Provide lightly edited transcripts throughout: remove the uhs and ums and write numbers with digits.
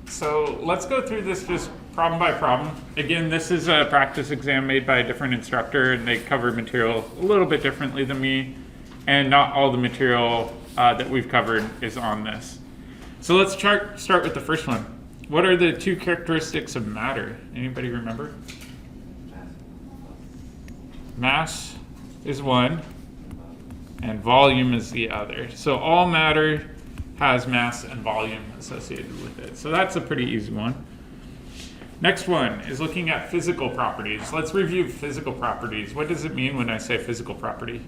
So let's go through this just problem by problem. Again, this is a practice exam made by a different instructor, and they cover material a little bit differently than me, and not all the material that we've covered is on this. So let's start with the first one. What are the two characteristics of matter? Anybody remember? Mass is one, and volume is the other. So all matter has mass and volume associated with it. So that's a pretty easy one. Next one is looking at physical properties. Let's review physical properties. What does it mean when I say physical property?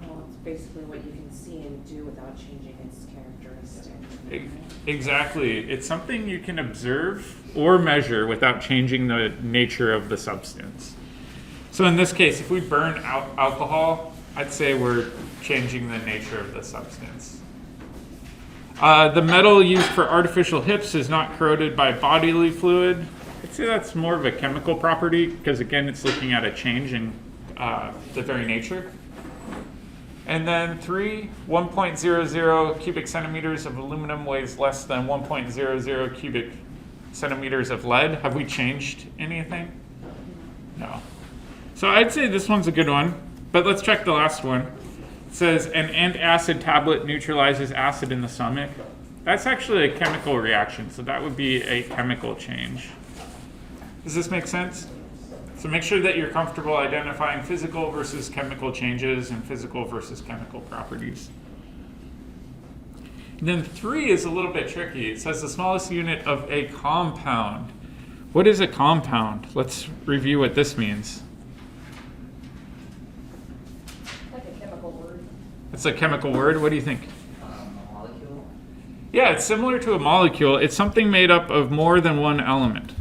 Well, it's basically what you can see and do without changing its characteristics. Exactly. It's something you can observe or measure without changing the nature of the substance. So in this case, if we burn out alcohol, I'd say we're changing the nature of the substance. The metal used for artificial hips is not corroded by bodily fluid. I'd say that's more of a chemical property because, again, it's looking at a change in the very nature. And then 1.00 cubic centimeters of aluminum weighs less than 1.00 cubic centimeters of lead. Have we changed anything? No. So I'd say this one's a good one, but let's check the last one. It says an antacid tablet neutralizes acid in the stomach. That's actually a chemical reaction, so that would be a chemical change. Does this make sense? So make sure that you're comfortable identifying physical versus chemical changes and physical versus chemical properties. And then 3 is a little bit tricky. It says the smallest unit of a compound. What is a compound? Let's review what this means. Like a chemical word. It's a chemical word. What do you think? A molecule? Yeah, it's similar to a molecule. It's something made up of more than one element.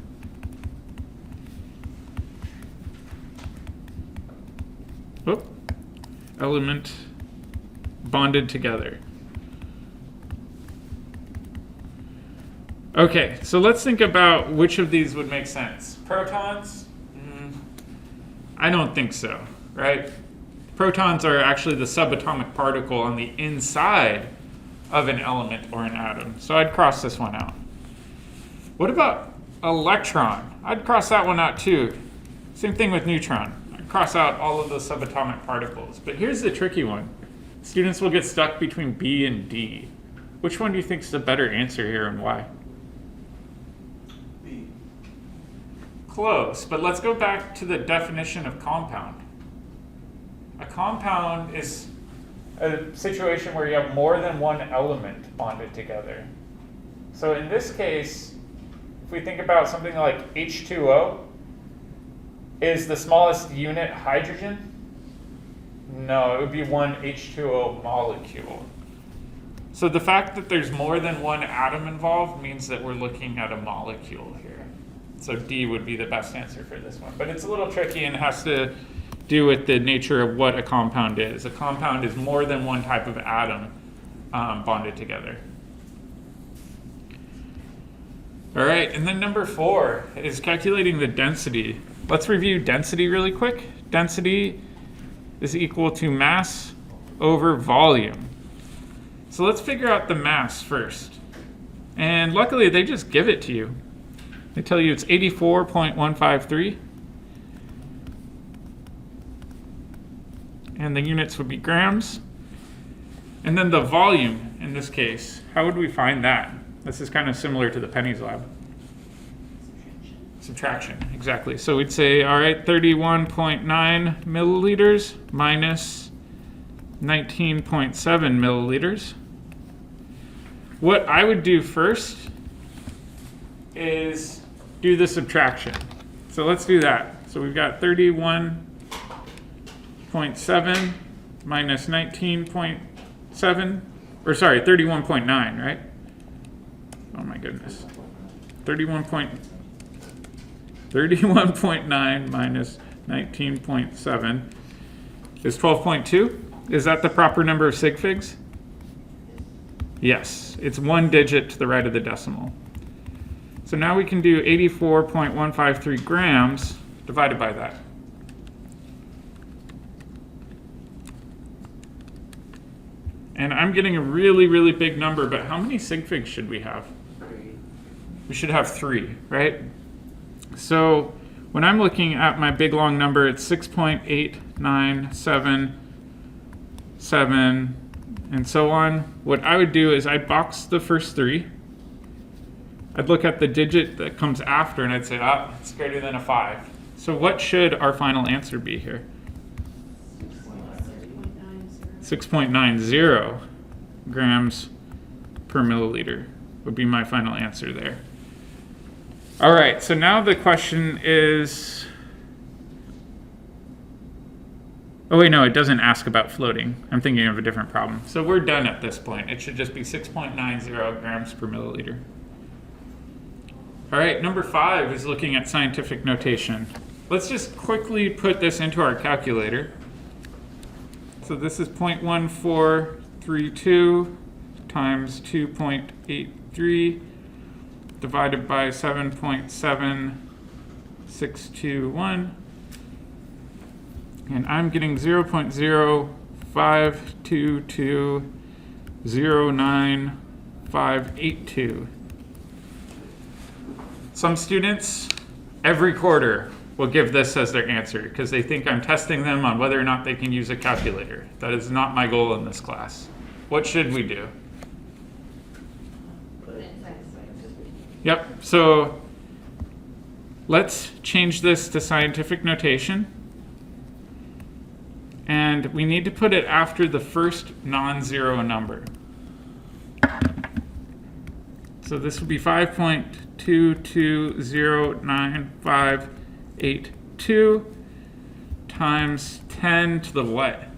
Oop. Element bonded together. Okay, so let's think about which of these would make sense. Protons? I don't think so, right? Protons are actually the subatomic particle on the inside of an element or an atom. So I'd cross this one out. What about electron? I'd cross that one out too. Same thing with neutron. I'd cross out all of the subatomic particles. But here's the tricky one. Students will get stuck between B and D. Which one do you think is the better answer here and why? B. Close, but let's go back to the definition of compound. A compound is a situation where you have more than one element bonded together. So in this case, if we think about something like H2O, is the smallest unit hydrogen? No, it would be one H2O molecule. So the fact that there's more than one atom involved means that we're looking at a molecule here. So D would be the best answer for this one. But it's a little tricky and has to do with the nature of what a compound is. A compound is more than one type of atom bonded together. All right, and then number 4 is calculating the density. Let's review density really quick. Density is equal to mass over volume. So let's figure out the mass first. And luckily, they just give it to you. They tell you it's 84.153. And the units would be grams. And then the volume, in this case, how would we find that? This is kind of similar to the Penny's lab. Subtraction, exactly. So we'd say, all right, 31.9 milliliters minus 19.7 milliliters. What I would do first is do the subtraction. So let's do that. So we've got 31.7 minus 19.7, or sorry, 31.9, right? Oh my goodness. 31.9 minus 19.7 is 12.2. Is that the proper number of sig figs? Yes, it's one digit to the right of the decimal. So now we can do 84.153 grams divided by that. And I'm getting a really, really big number, but how many sig figs should we have? 3. We should have 3, right? So when I'm looking at my big long number, it's 6.8977, and so on. What I would do is I'd box the first 3. I'd look at the digit that comes after, and I'd say, it's greater than a 5. So what should our final answer be here? 6.90 grams per milliliter would be my final answer there. All right, so now the question is, oh wait, no, it doesn't ask about floating. I'm thinking of a different problem. So we're done at this point. It should just be 6.90 grams per milliliter. All right, number 5 is looking at scientific notation. Let's just quickly put this into our calculator. So this is 0.1432 times 2.83 divided by 7.7621. And I'm getting 0.052209582. Some students, every quarter, will give this as their answer because they think I'm testing them on whether or not they can use a calculator. That is not my goal in this class. What should we do? Yep, so let's change this to scientific notation. And we need to put it after the first non-zero number. So this would be 5.220958 times 10 to the what?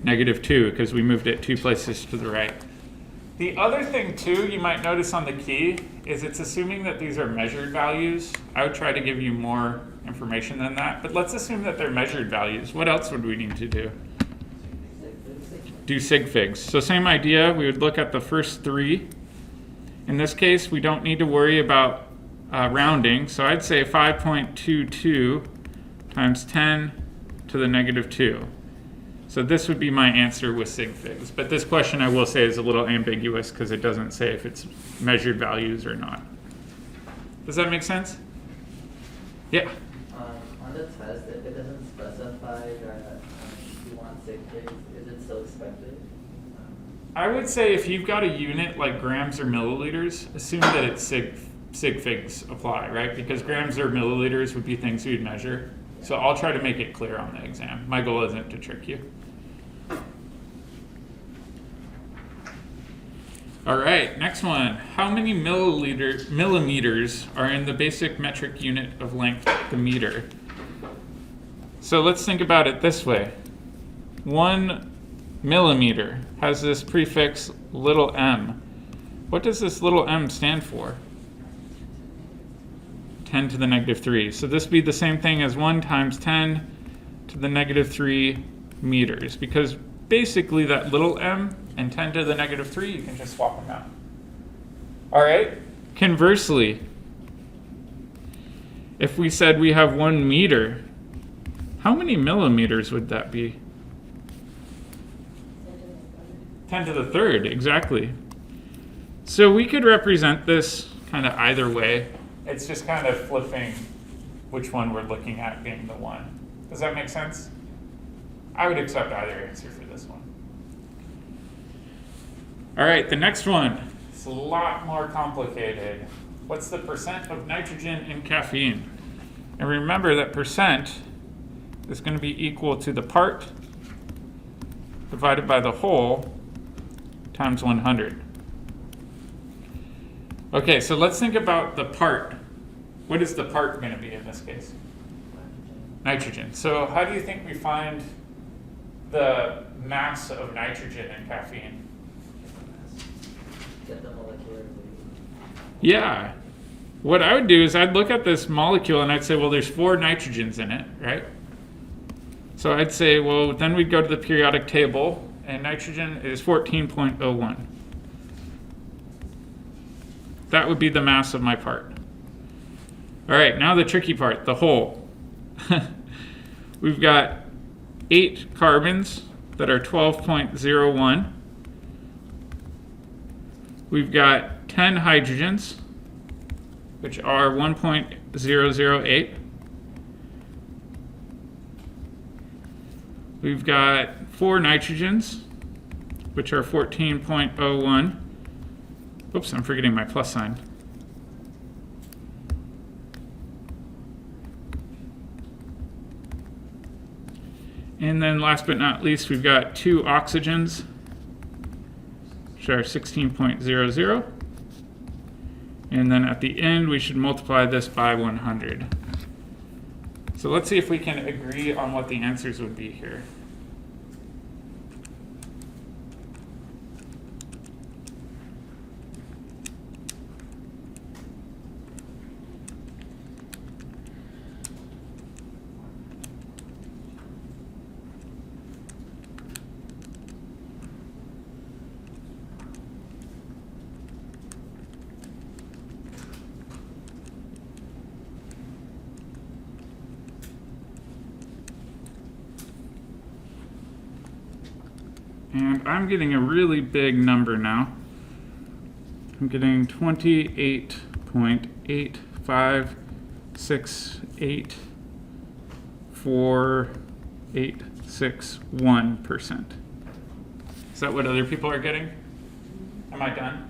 -2, because we moved it 2 places to the right. The other thing too you might notice on the key is it's assuming that these are measured values. I would try to give you more information than that, but let's assume that they're measured values. What else would we need to do? Do sig figs. So same idea, we would look at the first 3. In this case, we don't need to worry about rounding, so I'd say 5.22 times 10 to the -2. So this would be my answer with sig figs. But this question, I will say, is a little ambiguous because it doesn't say if it's measured values or not. Does that make sense? Yeah. On the test, if it doesn't specify that you want sig figs, is it still expected? I would say if you've got a unit like grams or milliliters, assume that it's sig figs apply, right? Because grams or milliliters would be things we'd measure. So I'll try to make it clear on the exam. My goal isn't to trick you. All right, next one. How many millimeters are in the basic metric unit of length, the meter? So let's think about it this way. 1 millimeter has this prefix little m. What does this little m stand for? 10 to the -3. So this would be the same thing as 1 times 10 to the -3 meters, because basically that little m and 10 to the -3, you can just swap them out. All right. Conversely, if we said we have 1 meter, how many millimeters would that be? 10 to the 3rd, exactly. So we could represent this kind of either way. It's just kind of flipping which one we're looking at being the one. Does that make sense? I would accept either answer for this one. All right, the next one. It's a lot more complicated. What's the percent of nitrogen in caffeine? And remember that percent is going to be equal to the part divided by the whole times 100. Okay, so let's think about the part. What is the part going to be in this case? Nitrogen. So how do you think we find the mass of nitrogen in caffeine? Get the molecular weight. Yeah. What I would do is I'd look at this molecule and I'd say, well, there's 4 nitrogens in it, right? So I'd say, well, then we'd go to the periodic table, and nitrogen is 14.01. That would be the mass of my part. All right, now the tricky part, the whole. We've got 8 carbons that are 12.01. We've got 10 hydrogens, which are 1.008. We've got 4 nitrogens, which are 14.01. Oops, I'm forgetting my plus sign. And then last but not least, we've got 2 oxygens, which are 16.00. And then at the end, we should multiply this by 100. So let's see if we can agree on what the answers would be here. And I'm getting a really big number now. I'm getting 28.8564861%. Is that what other people are getting? Am I done?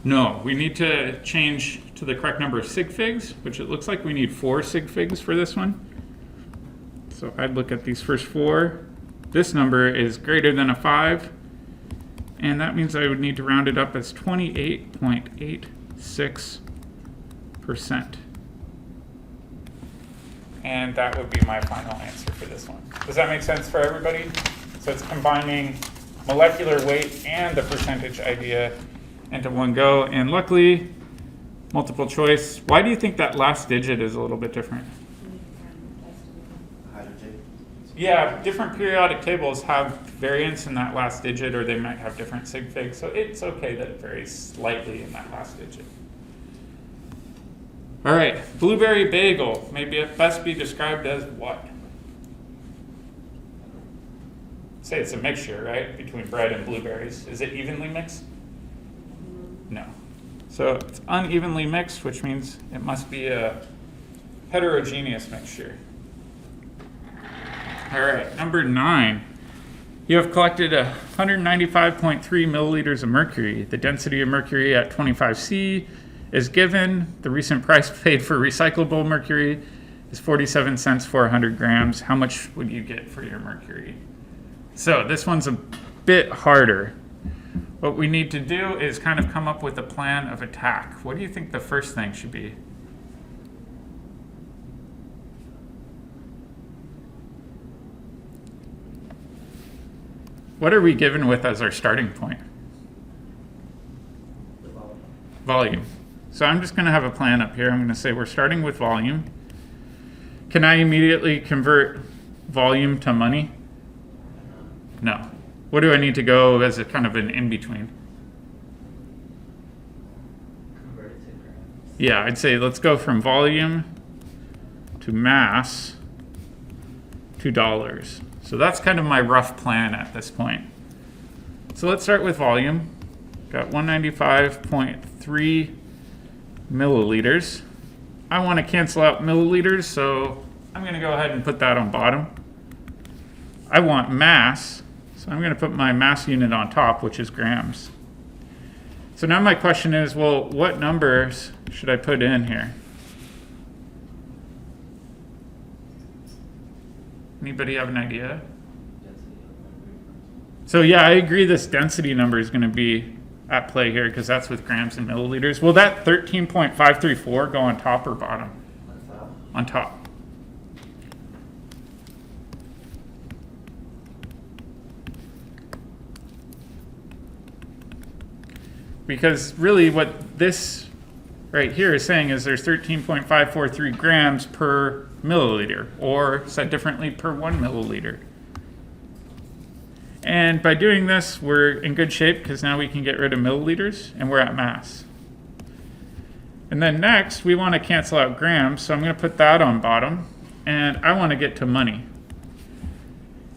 No, we need to change to the correct number of sig figs, which it looks like we need 4 sig figs for this one. So I'd look at these first 4. This number is greater than a 5, and that means I would need to round it up as 28.86%. And that would be my final answer for this one. Does that make sense for everybody? So it's combining molecular weight and the percentage idea into one go. And luckily, multiple choice. Why do you think that last digit is a little bit different? Yeah, different periodic tables have variance in that last digit, or they might have different sig figs, so it's okay that it varies slightly in that last digit. All right, blueberry bagel, maybe it best be described as what? Say it's a mixture, right, between bread and blueberries. Is it evenly mixed? No. So it's unevenly mixed, which means it must be a heterogeneous mixture. All right, number 9. You have collected 195.3 milliliters of mercury. The density of mercury at 25C is given. The recent price paid for recyclable mercury is 47 cents for 100 grams. How much would you get for your mercury? So this one's a bit harder. What we need to do is kind of come up with a plan of attack. What do you think the first thing should be? What are we given with as our starting point? The volume. Volume. So I'm just going to have a plan up here. I'm going to say we're starting with volume. Can I immediately convert volume to money? No. What do I need to go as a kind of an in-between? Convert it to grams. Yeah, I'd say let's go from volume to mass to dollars. So that's kind of my rough plan at this point. So let's start with volume. Got 195.3 milliliters. I want to cancel out milliliters, so I'm going to go ahead and put that on bottom. I want mass, so I'm going to put my mass unit on top, which is grams. So now my question is, well, what numbers should I put in here? Anybody have an idea? So yeah, I agree this density number is going to be at play here because that's with grams and milliliters. Will that 13.534 go on top or bottom? On top. On top. Because really what this right here is saying is there's 13.543 grams per milliliter, or said differently, per 1 milliliter. And by doing this, we're in good shape because now we can get rid of milliliters and we're at mass. And then next, we want to cancel out grams, so I'm going to put that on bottom, and I want to get to money.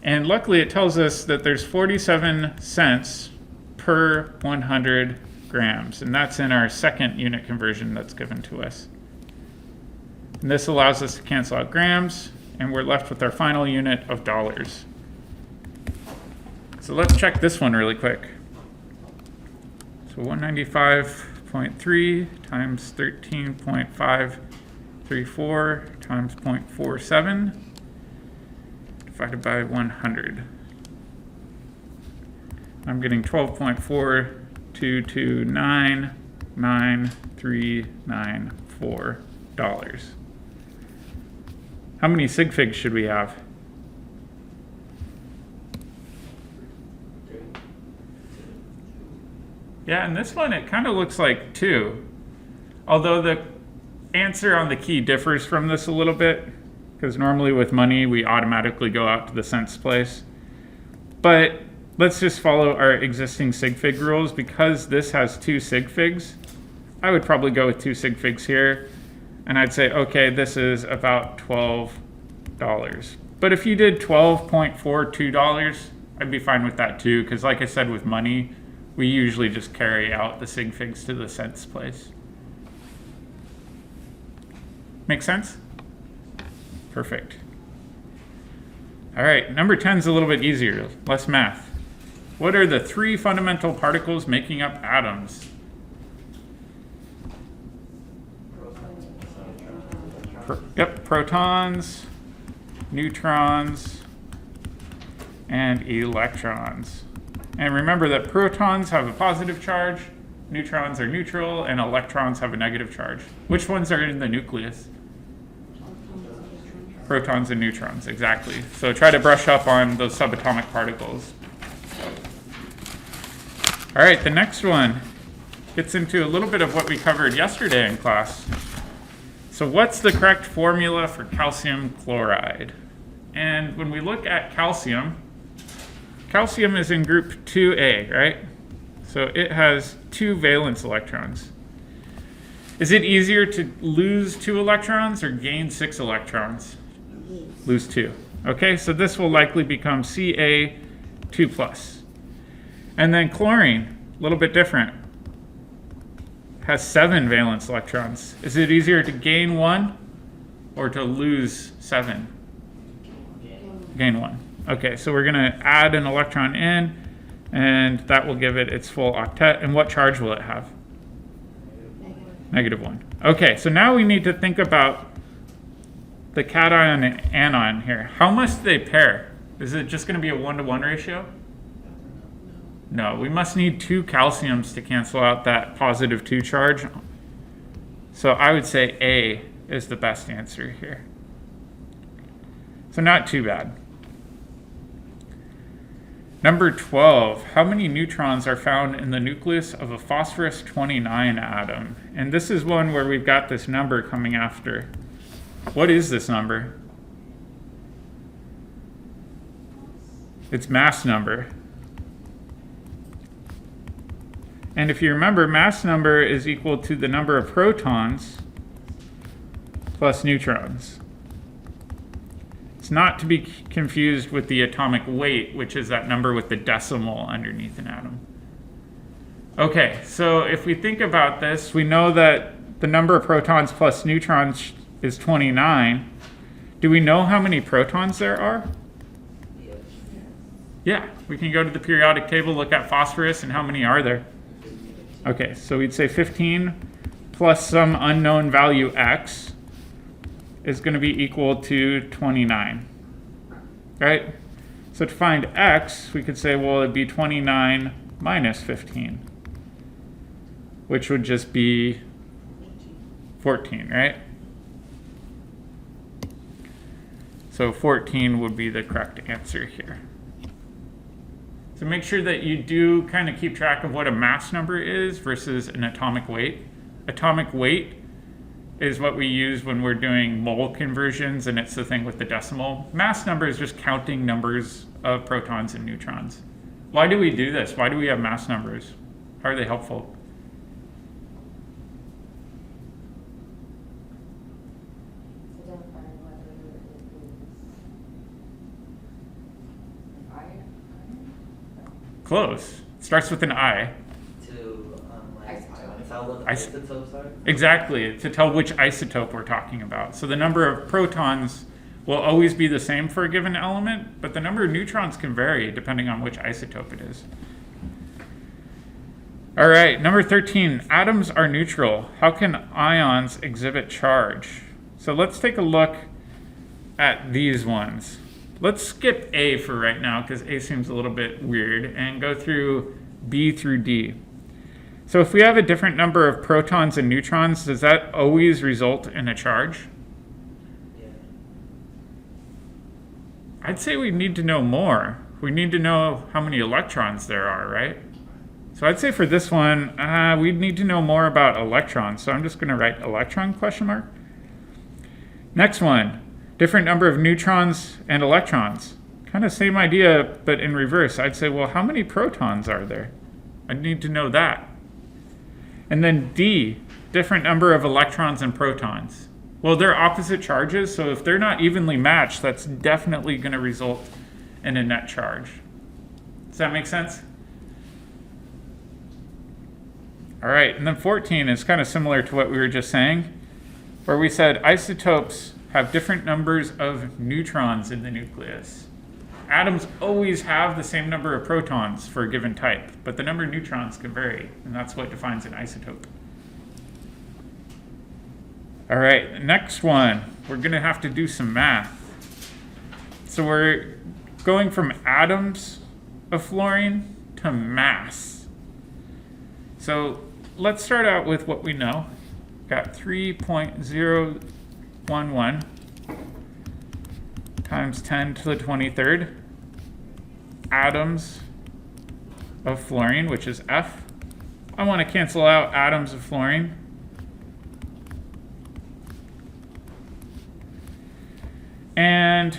And luckily it tells us that there's 47 cents per 100 grams. And that's in our second unit conversion that's given to us. And this allows us to cancel out grams, and we're left with our final unit of dollars. So let's check this one really quick. So 195.3 times 13.534 times 0.47 divided by 100. I'm getting 12.422999394 dollars. How many sig figs should we have? Yeah, in this one it kind of looks like 2. Although the answer on the key differs from this a little bit, because normally with money we automatically go out to the cents place. But let's just follow our existing sig fig rules. Because this has 2 sig figs, I would probably go with 2 sig figs here. And I'd say, okay, this is about $12. But if you did $12.42, I'd be fine with that too, because like I said, with money, we usually just carry out the sig figs to the cents place. Make sense? Perfect. All right, number 10 is a little bit easier, less math. What are the 3 fundamental particles making up atoms? Protons, neutrons, and electrons. And remember that protons have a positive charge, neutrons are neutral, and electrons have a negative charge. Which ones are in the nucleus? Protons and neutrons, exactly. So try to brush up on those subatomic particles. All right, the next one gets into a little bit of what we covered yesterday in class. So what's the correct formula for calcium chloride? And when we look at calcium, calcium is in group 2A, right? So it has 2 valence electrons. Is it easier to lose 2 electrons or gain 6 electrons? Lose 2. Okay, so this will likely become Ca2+. And then chlorine, a little bit different. Has 7 valence electrons. Is it easier to gain 1 or to lose 7? Gain 1. Okay, so we're going to add an electron in, and that will give it its full octet. And what charge will it have? -1. Okay, so now we need to think about the cation and anion here. How must they pair? Is it just going to be a 1-to-1 ratio? No, we must need 2 calciums to cancel out that positive 2 charge. So I would say A is the best answer here. So not too bad. Number 12, how many neutrons are found in the nucleus of a phosphorus 29 atom? And this is one where we've got this number coming after. What is this number? It's mass number. And if you remember, mass number is equal to the number of protons plus neutrons. It's not to be confused with the atomic weight, which is that number with the decimal underneath an atom. Okay, so if we think about this, we know that the number of protons plus neutrons is 29. Do we know how many protons there are? Yeah, we can go to the periodic table, look at phosphorus, and how many are there? Okay, so we'd say 15 plus some unknown value x is going to be equal to 29, right? So to find x, we could say, well, it'd be 29 minus 15, which would just be 14, right? So 14 would be the correct answer here. So make sure that you do kind of keep track of what a mass number is versus an atomic weight. Atomic weight is what we use when we're doing mole conversions, and it's the thing with the decimal. Mass number is just counting numbers of protons and neutrons. Why do we do this? Why do we have mass numbers? How are they helpful? close. It starts with an I. To, like, tell what the Is- isotopes are? Exactly, to tell which isotope we're talking about. So the number of protons will always be the same for a given element, but the number of neutrons can vary depending on which isotope it is. All right, number 13, atoms are neutral. How can ions exhibit charge? So let's take a look at these ones. Let's skip A for right now because A seems a little bit weird and go through B through D. So if we have a different number of protons and neutrons, does that always result in a charge? Yeah. I'd say we need to know more. We need to know how many electrons there are, right? So I'd say for this one, we'd need to know more about electrons. So I'm just going to write electron question mark. Next one, different number of neutrons and electrons. Kind of same idea, but in reverse. I'd say, well, how many protons are there? I need to know that. And then D, different number of electrons and protons. Well, they're opposite charges, so if they're not evenly matched, that's definitely going to result in a net charge. Does that make sense? All right, and then 14 is kind of similar to what we were just saying, where we said isotopes have different numbers of neutrons in the nucleus. Atoms always have the same number of protons for a given type, but the number of neutrons can vary, and that's what defines an isotope. All right, next one, we're going to have to do some math. So we're going from atoms of fluorine to mass. So let's start out with what we know. Got 3.011 times 10 to the 23rd atoms of fluorine, which is F. I want to cancel out atoms of fluorine. And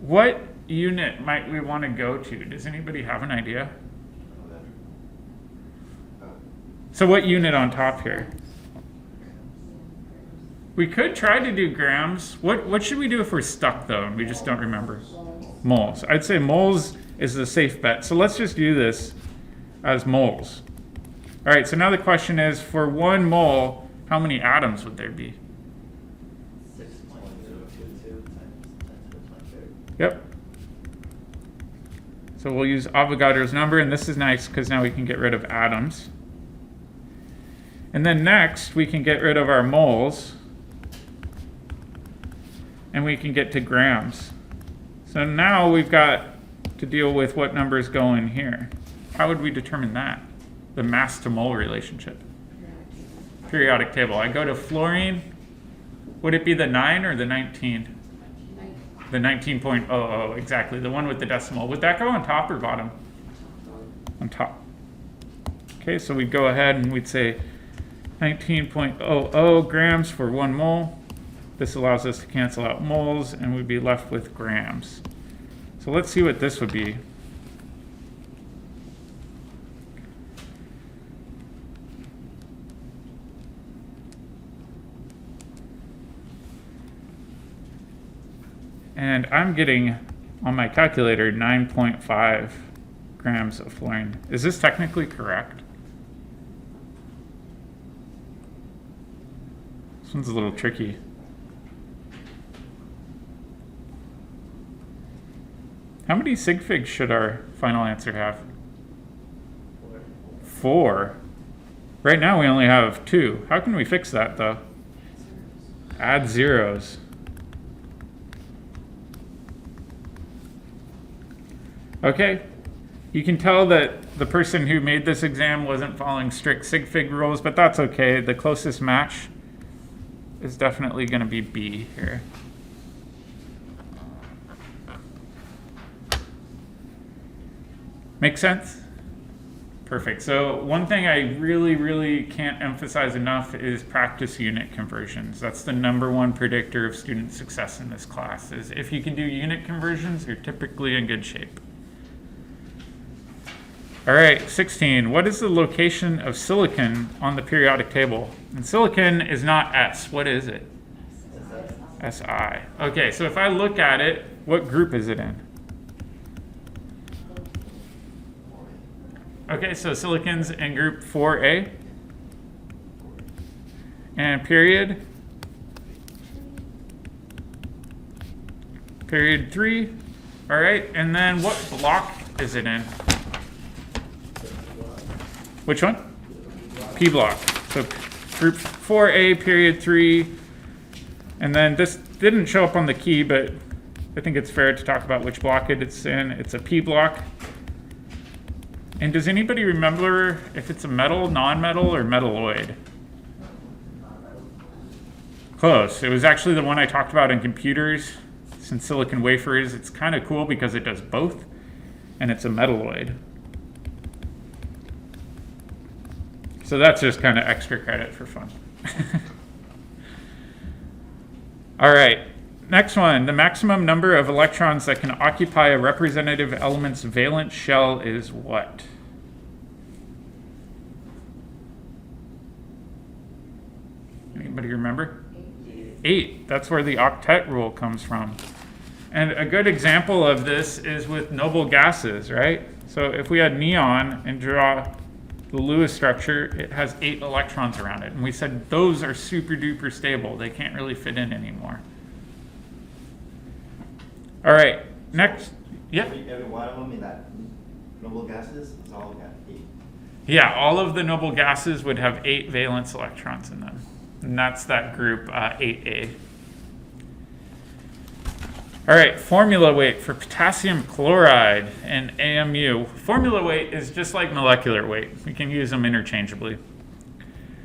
what unit might we want to go to? Does anybody have an idea? So what unit on top here? We could try to do grams. What should we do if we're stuck though and we just don't remember? Moles. I'd say moles is the safe bet. So let's just do this as moles. All right, so now the question is, for 1 mole, how many atoms would there be? 6.022 times 10 to the 23rd. Yep. So we'll use Avogadro's number, and this is nice because now we can get rid of atoms. And then next, we can get rid of our moles, and we can get to grams. So now we've got to deal with what numbers go in here. How would we determine that? The mass to mole relationship. Periodic table. I go to fluorine. Would it be the 9 or the 19? The 19.00, exactly. The one with the decimal. Would that go on top or bottom? On top. Okay, so we'd go ahead and we'd say 19.00 grams for 1 mole. This allows us to cancel out moles, and we'd be left with grams. So let's see what this would be. And I'm getting, on my calculator, 9.5 grams of fluorine. Is this technically correct? This one's a little tricky. How many sig figs should our final answer have? 4. Right now we only have 2. How can we fix that though? Add zeros. Okay, you can tell that the person who made this exam wasn't following strict sig fig rules, but that's okay. The closest match is definitely going to be B here. Make sense? Perfect. So one thing I really can't emphasize enough is practice unit conversions. That's the #1 predictor of student success in this class. Is if you can do unit conversions, you're typically in good shape. All right, 16. What is the location of silicon on the periodic table? And silicon is not S. What is it? Si. Okay, so if I look at it, what group is it in? Okay, so silicon's in group 4A. And period. Period 3. All right, and then what block is it in? Which one? P block. So group 4A, period 3. And then this didn't show up on the key, but I think it's fair to talk about which block it's in. It's a P block. And does anybody remember if it's a metal, non-metal, or metalloid? Close. It was actually the one I talked about in computers. Since silicon wafers, it's kind of cool because it does both, and it's a metalloid. So that's just kind of extra credit for fun. All right, next one. The maximum number of electrons that can occupy a representative element's valence shell is what? Anybody remember? 8. That's where the octet rule comes from. And a good example of this is with noble gases, right? So if we had neon and draw the Lewis structure, it has 8 electrons around it. And we said those are super duper stable. They can't really fit in anymore. All right, next. Yeah? Every one of them in that noble gases is all got 8. Yeah, all of the noble gases would have 8 valence electrons in them. And that's that group 8A. All right, formula weight for potassium chloride and AMU. Formula weight is just like molecular weight. We can use them interchangeably.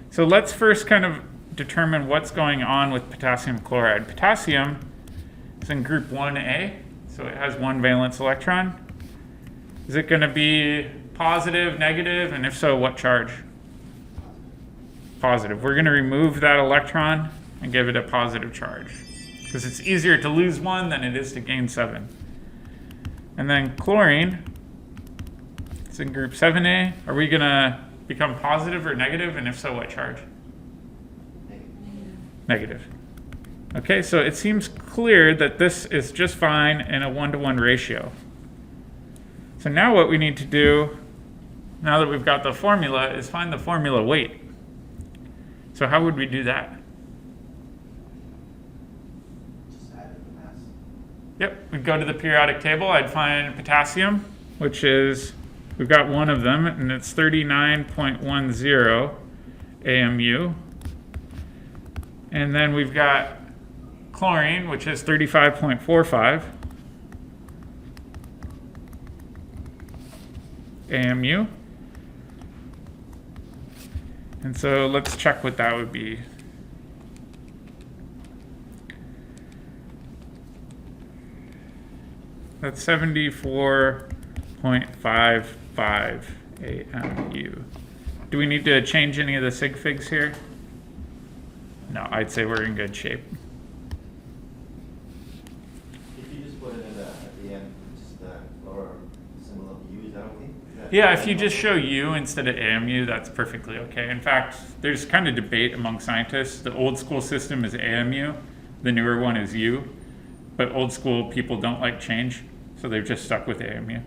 So let's first kind of determine what's going on with potassium chloride. Potassium is in group 1A, so it has 1 valence electron. Is it going to be positive, negative, and if so, what charge? Positive. We're going to remove that electron and give it a positive charge because it's easier to lose 1 than it is to gain 7. And then chlorine, it's in group 7A. Are we going to become positive or negative, and if so, what charge? Negative. Okay, so it seems clear that this is just fine in a 1-to-1 ratio. So now what we need to do, now that we've got the formula, is find the formula weight. So how would we do that? Just add the mass. Yep, we'd go to the periodic table. I'd find potassium, which is, we've got one of them, and it's 39.10 AMU. And then we've got chlorine, which is 35.45 AMU. And so let's check what that would be. That's 74.55 AMU. Do we need to change any of the sig figs here? No, I'd say we're in good shape. If you just put it in at the end, just the lower symbol of U, is that okay? Yeah, if you just show U instead of AMU, that's perfectly okay. In fact, there's kind of debate among scientists. The old school system is AMU, the newer one is U, but old school people don't like change, so they've just stuck with AMU.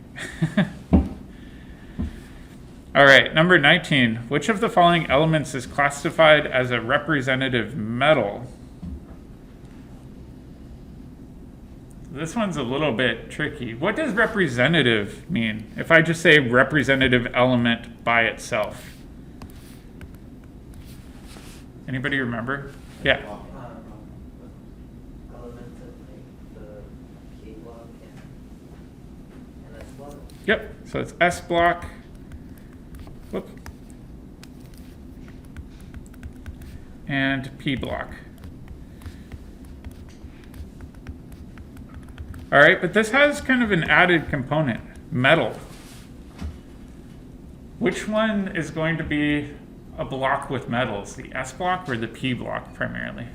All right, number 19. Which of the following elements is classified as a representative metal? This one's a little bit tricky. What does representative mean? If I just say representative element by itself. Anybody remember? Yeah. Elements of like the K block and S block. Yep. So it's S block. Whoop. And P block. All right, but this has kind of an added component, metal. Which one is going to be a block with metals, the S block or the P block primarily?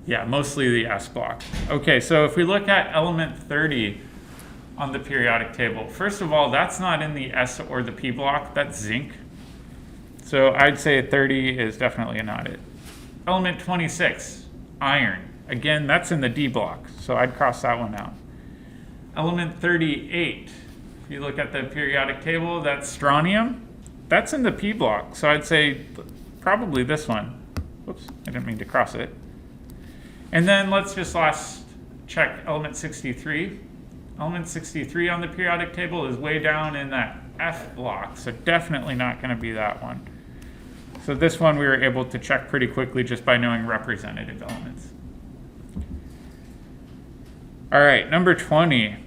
Yeah, mostly the S block. Okay, so if we look at element 30 on the periodic table, first of all, that's not in the S or the P block, that's zinc. So I'd say 30 is definitely not it. Element 26, iron. Again, that's in the D block, so I'd cross that one out. Element 38, If you look at the periodic table, that's strontium. That's in the P block, so I'd say probably this one. Whoops, I didn't mean to cross it. And then let's just last check element 63. Element 63 on the periodic table is way down in that F block, so definitely not going to be that one. So this one we were able to check pretty quickly just by knowing representative elements. All right, number 20.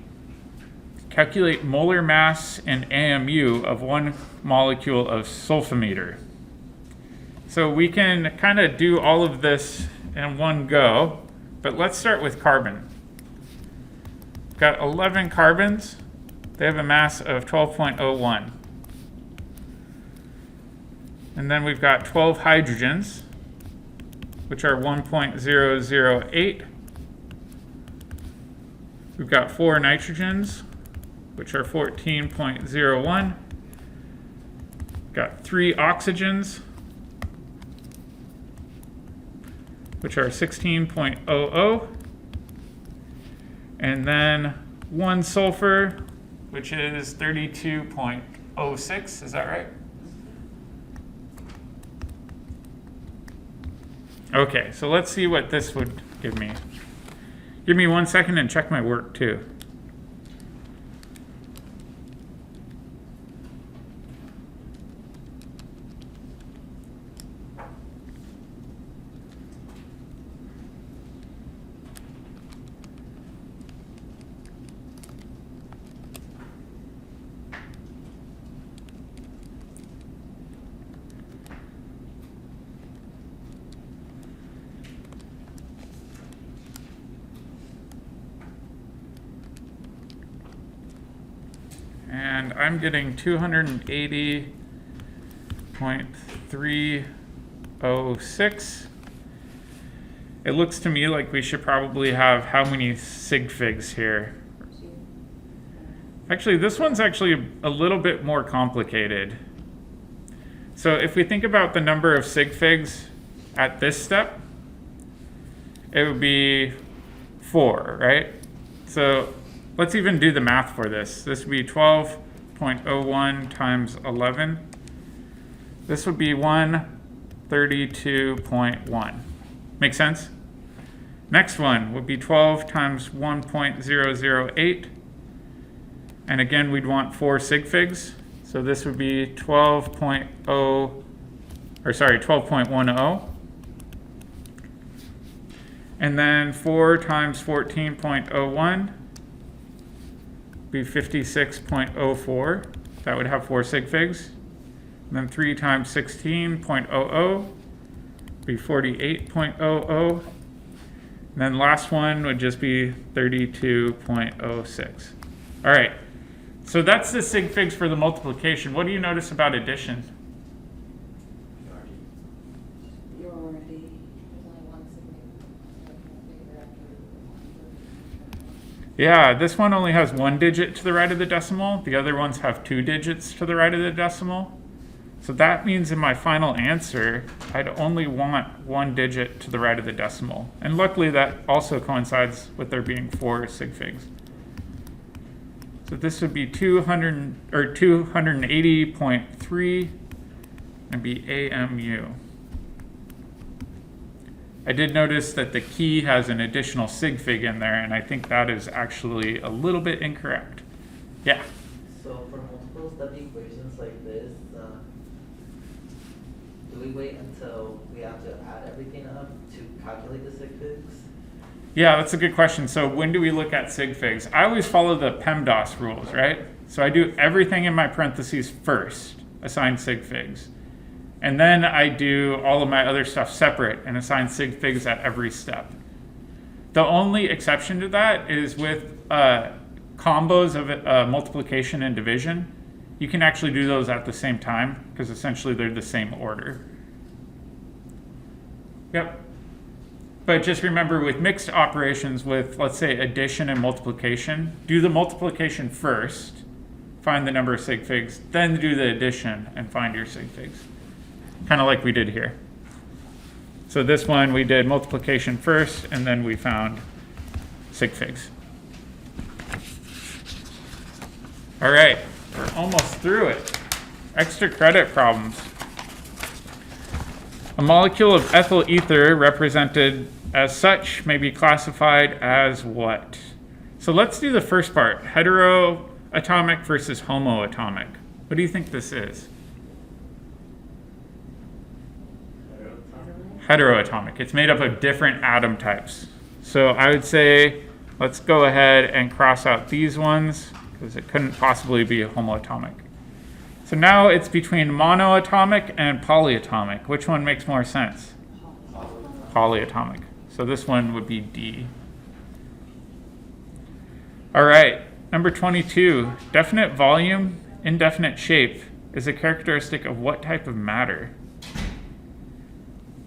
Calculate molar mass and AMU of one molecule of sulfameter. So we can kind of do all of this in one go, but let's start with carbon. We've got 11 carbons. They have a mass of 12.01. And then we've got 12 hydrogens, which are 1.008. We've got 4 nitrogens, which are 14.01. Got 3 oxygens, which are 16.00. And then 1 sulfur, which is 32.06. Is that right? Okay, so let's see what this would give me. Give me 1 second and check my work too. And I'm getting 280.306. It looks to me like we should probably have how many sig figs here? Actually, this one's actually a little bit more complicated. So if we think about the number of sig figs at this step, it would be 4, right? So let's even do the math for this. This would be 12.01 times 11. This would be 132.1. Make sense? Next one would be 12 times 1.008. And again, we'd want 4 sig figs. So this would be 12.10. And then 4 times 14.01 be 56.04. That would have 4 sig figs. And then 3 times 16.00 be 48.00. And then last one would just be 32.06. All right, so that's the sig figs for the multiplication. What do you notice about addition? You're already. There's only one significant. Yeah, this one only has 1 digit to the right of the decimal. The other ones have 2 digits to the right of the decimal. So that means in my final answer, I'd only want 1 digit to the right of the decimal. And luckily that also coincides with there being 4 sig figs. So this would be 280.3 and be AMU. I did notice that the key has an additional sig fig in there, and I think that is actually a little bit incorrect. Yeah. So for multiple step equations like this, do we wait until we have to add everything up to calculate the sig figs? Yeah, that's a good question. So when do we look at sig figs? I always follow the PEMDAS rules, right? So I do everything in my parentheses first, assign sig figs. And then I do all of my other stuff separate and assign sig figs at every step. The only exception to that is with combos of multiplication and division. You can actually do those at the same time because essentially they're the same order. Yep. But just remember with mixed operations with, let's say, addition and multiplication, do the multiplication first, find the number of sig figs, then do the addition and find your sig figs. Kind of like we did here. So this one we did multiplication first and then we found sig figs. All right, we're almost through it. Extra credit problems. A molecule of ethyl ether represented as such may be classified as what? So let's do the first part, heteroatomic versus homoatomic. What do you think this is? Heteroatomic. It's made up of different atom types. So I would say, let's go ahead and cross out these ones, because it couldn't possibly be homoatomic. So now it's between monoatomic and polyatomic. Which one makes more sense? Polyatomic. So this one would be D. All right, number 22. Definite volume, indefinite shape is a characteristic of what type of matter?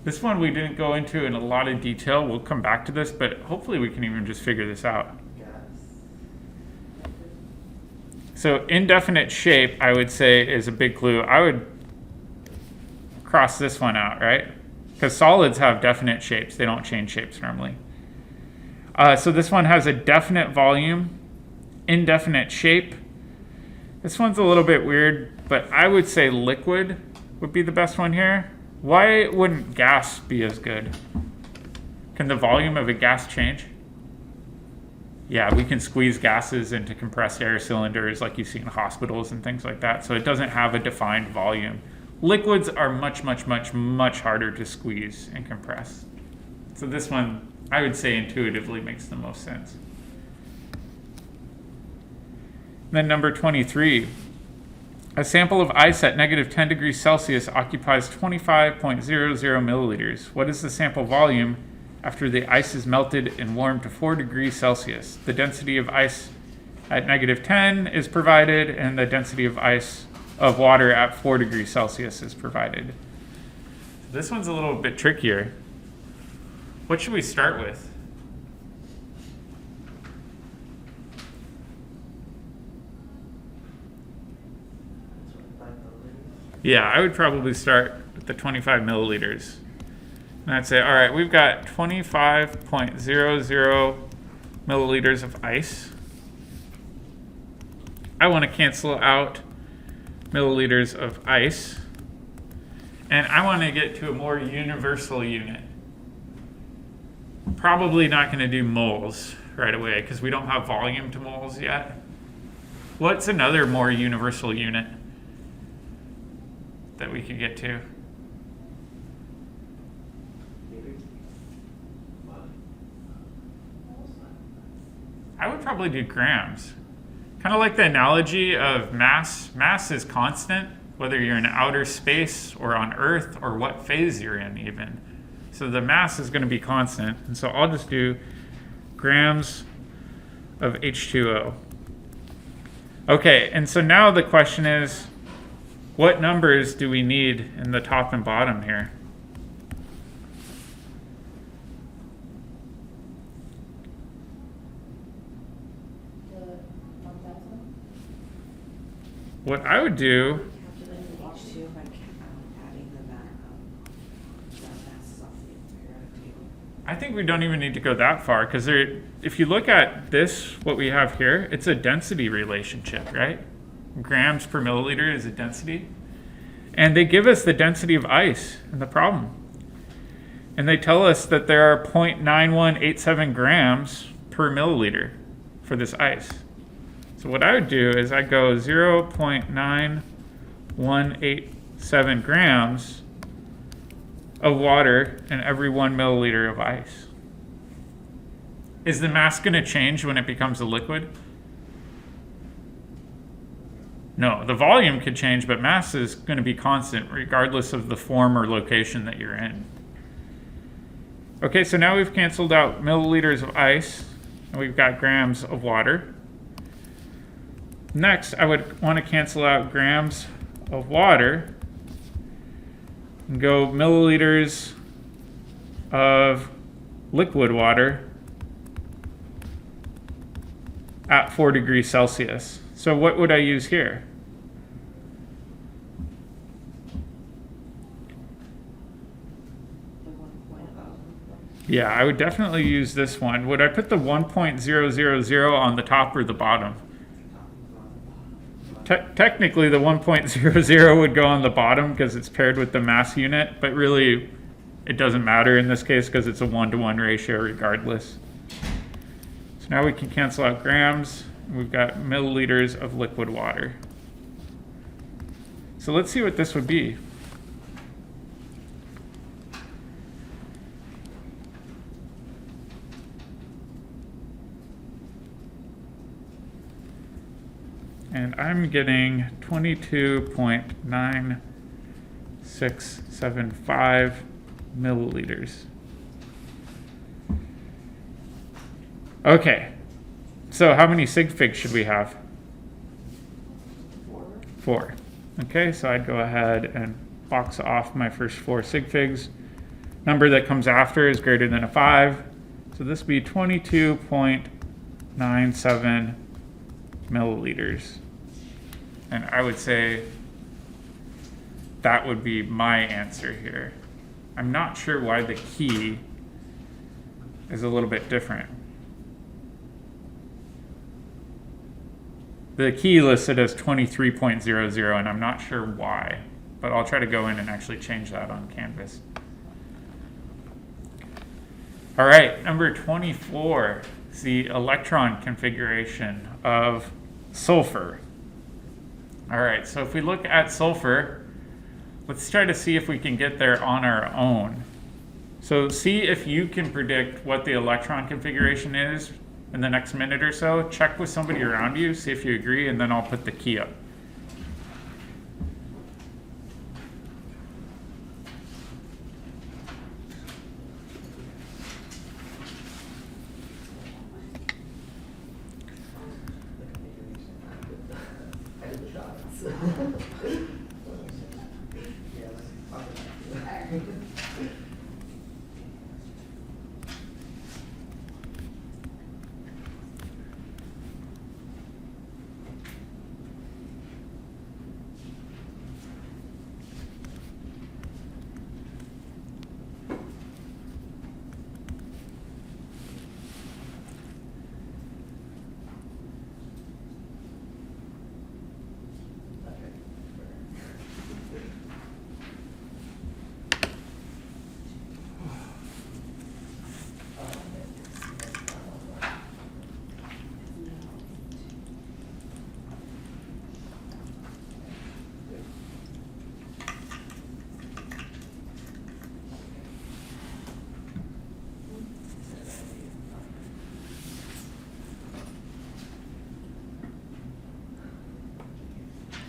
This one we didn't go into in a lot of detail. We'll come back to this, but hopefully we can even just figure this out. Gas. So indefinite shape, I would say, is a big clue. I would cross this one out, right? Because solids have definite shapes. They don't change shapes normally. So this one has a definite volume, indefinite shape. This one's a little bit weird, but I would say liquid would be the best one here. Why wouldn't gas be as good? Can the volume of a gas change? Yeah, we can squeeze gases into compressed air cylinders like you see in hospitals and things like that. So it doesn't have a defined volume. Liquids are much, much, much, much harder to squeeze and compress. So this one, I would say intuitively makes the most sense. Then number 23. A sample of ice at negative 10 degrees Celsius occupies 25.00 milliliters. What is the sample volume after the ice is melted and warmed to 4 degrees Celsius? The density of ice at negative 10 is provided, and the density of ice of water at 4 degrees Celsius is provided. This one's a little bit trickier. What should we start with? Yeah, I would probably start with the 25 milliliters. And I'd say, all right, we've got 25.00 milliliters of ice. I want to cancel out milliliters of ice. And I want to get to a more universal unit. Probably not going to do moles right away because we don't have volume to moles yet. What's another more universal unit that we could get to? I would probably do grams. Kind of like the analogy of mass. Mass is constant, whether you're in outer space or on Earth or what phase you're in even. So the mass is going to be constant. And so I'll just do grams of H2O. Okay, and so now the question is, what numbers do we need in the top and bottom here? The 1,000? What I would do, Calculating H2 by adding the masses off the periodic table. I think we don't even need to go that far because if you look at this, what we have here, it's a density relationship, right? Grams per milliliter is a density. And they give us the density of ice in the problem. And they tell us that there are 0.9187 grams per milliliter for this ice. So what I would do is I go 0.9187 grams of water in every 1 milliliter of ice. Is the mass going to change when it becomes a liquid? No, the volume could change, but mass is going to be constant regardless of the form or location that you're in. Okay, so now we've canceled out milliliters of ice, and we've got grams of water. Next, I would want to cancel out grams of water and go milliliters of liquid water at 4 degrees Celsius. So what would I use here? The 1.0. Yeah, I would definitely use this one. Would I put the 1.000 on the top or the bottom? technically the 1.00 would go on the bottom because it's paired with the mass unit, but really it doesn't matter in this case because it's a 1-to-1 ratio regardless. So now we can cancel out grams. We've got milliliters of liquid water. So let's see what this would be. And I'm getting 22.9675 milliliters. Okay, so how many sig figs should we have? 4. Okay, so I'd go ahead and box off my first 4 sig figs. Number that comes after is greater than a 5. So this would be 22.97 milliliters. And I would say that would be my answer here. I'm not sure why the key is a little bit different. The key listed as 23.00, and I'm not sure why, but I'll try to go in and actually change that on Canvas. All right, number 24 is the electron configuration of sulfur. All right, so if we look at sulfur, let's try to see if we can get there on our own. So see if you can predict what the electron configuration is in the next minute or so. Check with somebody around you, see if you agree, and then I'll put the key up. I did the shots. Yeah, let's talk about it.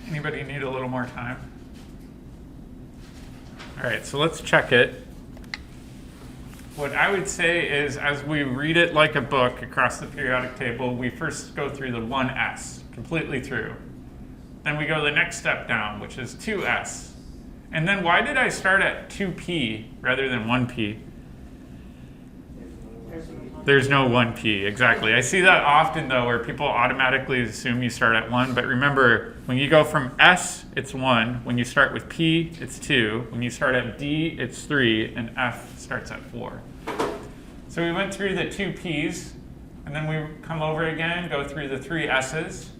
Anybody need a little more time? All right, so let's check it. What I would say is, as we read it like a book across the periodic table, we first go through the 1s, completely through. Then we go the next step down, which is 2s. And then why did I start at 2p rather than 1p? There's no 1p, exactly. I see that often, though, where people automatically assume you start at 1. But remember, when you go from S, it's 1. When you start with P, it's 2. When you start at D, it's 3. And F starts at 4. So we went through the 2 P's. And then we come over again, go through the 3 S's.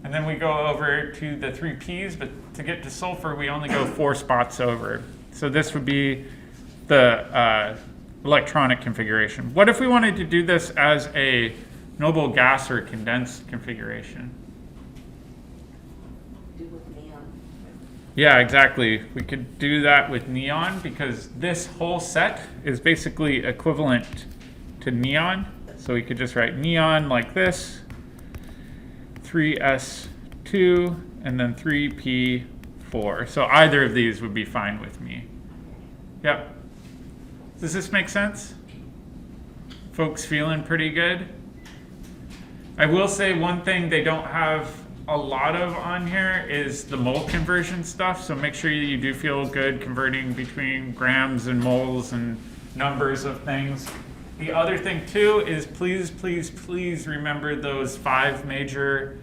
And then we go over to the 3 P's. But to get to sulfur, we only go 4 spots over. So this would be the electronic configuration. What if we wanted to do this as a noble gas or condensed configuration? Do with neon. Yeah, exactly. We could do that with neon because this whole set is basically equivalent to neon. So we could just write neon like this, 3s2, and then 3p4. So either of these would be fine with me. Yep. Does this make sense? Folks feeling pretty good? I will say one thing they don't have a lot of on here is the mole conversion stuff. So make sure you do feel good converting between grams and moles and numbers of things. The other thing too is please, please, please remember those 5 major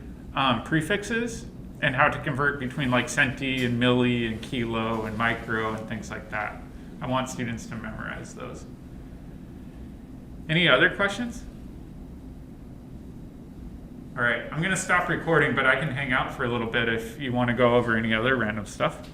prefixes and how to convert between like centi and milli and kilo and micro and things like that. I want students to memorize those. Any other questions? All right, I'm gonna stop recording, but I can hang out for a little bit if you want to go over any other random stuff.